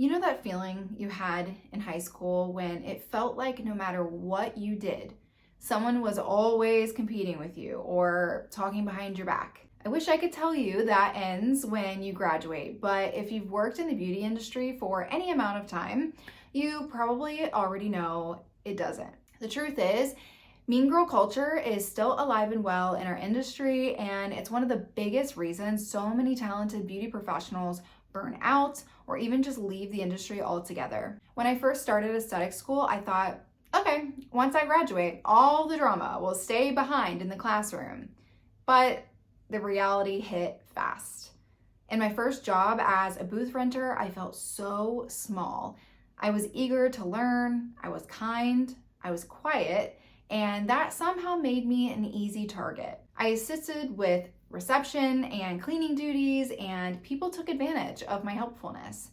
You know that feeling you had in high school when it felt like no matter what you did, someone was always competing with you or talking behind your back? I wish I could tell you that ends when you graduate, but if you've worked in the beauty industry for any amount of time, you probably already know it doesn't. The truth is, mean girl culture is still alive and well in our industry, and it's one of the biggest reasons so many talented beauty professionals burn out or even just leave the industry altogether. When I first started aesthetic school, I thought, okay, once I graduate, all the drama will stay behind in the classroom. But the reality hit fast. In my first job as a booth renter, I felt so small. I was eager to learn, I was kind, I was quiet, and that somehow made me an easy target. I assisted with reception and cleaning duties, and people took advantage of my helpfulness.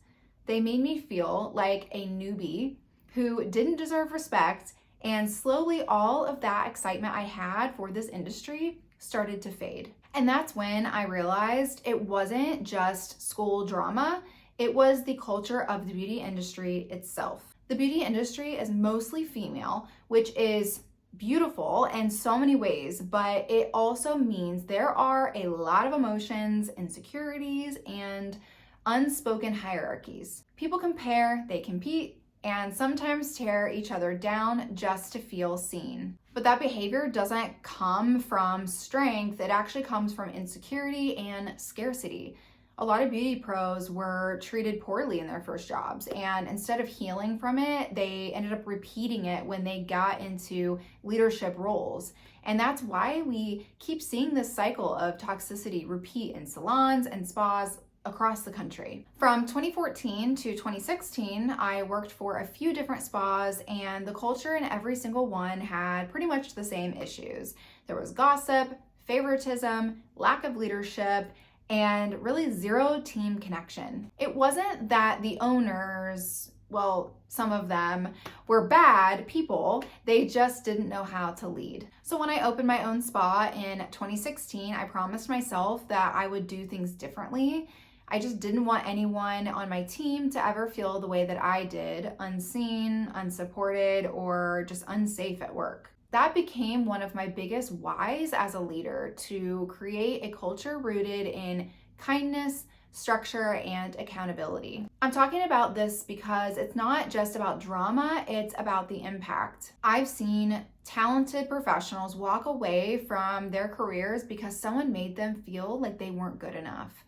They made me feel like a newbie who didn't deserve respect, and slowly all of that excitement I had for this industry started to fade. And that's when I realized it wasn't just school drama, it was the culture of the beauty industry itself. The beauty industry is mostly female, which is beautiful in so many ways, but it also means there are a lot of emotions, insecurities, and unspoken hierarchies. People compare, they compete, and sometimes tear each other down just to feel seen. But that behavior doesn't come from strength, it actually comes from insecurity and scarcity. A lot of beauty pros were treated poorly in their first jobs, and instead of healing from it, they ended up repeating it when they got into leadership roles. And that's why we keep seeing this cycle of toxicity repeat in salons and spas across the country. From 2014 to 2016, I worked for a few different spas, and the culture in every single one had pretty much the same issues. There was gossip, favoritism, lack of leadership, and really zero team connection. It wasn't that the owners, well, some of them were bad people, they just didn't know how to lead. So when I opened my own spa in 2016, I promised myself that I would do things differently. I just didn't want anyone on my team to ever feel the way that I did, unseen, unsupported, or just unsafe at work. That became one of my biggest whys as a leader, to create a culture rooted in kindness, structure, and accountability. I'm talking about this because it's not just about drama, it's about the impact. I've seen talented professionals walk away from their careers because someone made them feel like they weren't good enough.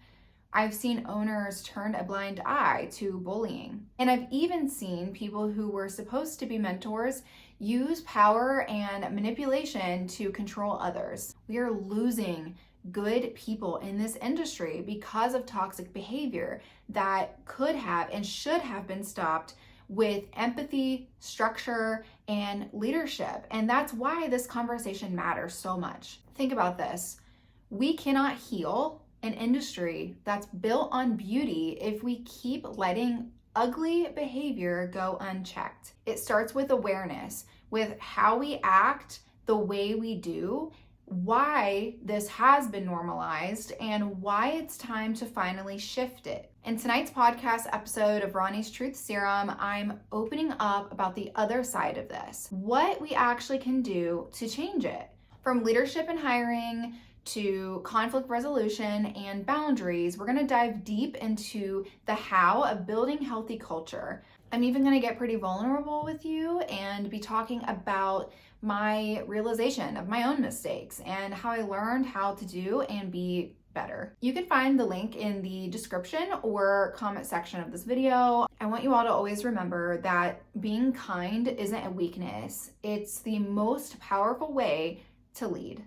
I've seen owners turn a blind eye to bullying. And I've even seen people who were supposed to be mentors use power and manipulation to control others. We are losing good people in this industry because of toxic behavior that could have and should have been stopped with empathy, structure, and leadership. And that's why this conversation matters so much. Think about this. We cannot heal an industry that's built on beauty if we keep letting ugly behavior go unchecked. It starts with awareness, with how we act the way we do, why this has been normalized, and why it's time to finally shift it. In tonight's podcast episode of Ronnie's Truth Serum, I'm opening up about the other side of this, what we actually can do to change it. From leadership and hiring to conflict resolution and boundaries, we're gonna dive deep into the how of building healthy culture. I'm even gonna get pretty vulnerable with you and be talking about my realization of my own mistakes and how I learned how to do and be better. You can find the link in the description or comment section of this video. I want you all to always remember that being kind isn't a weakness. It's the most powerful way to lead.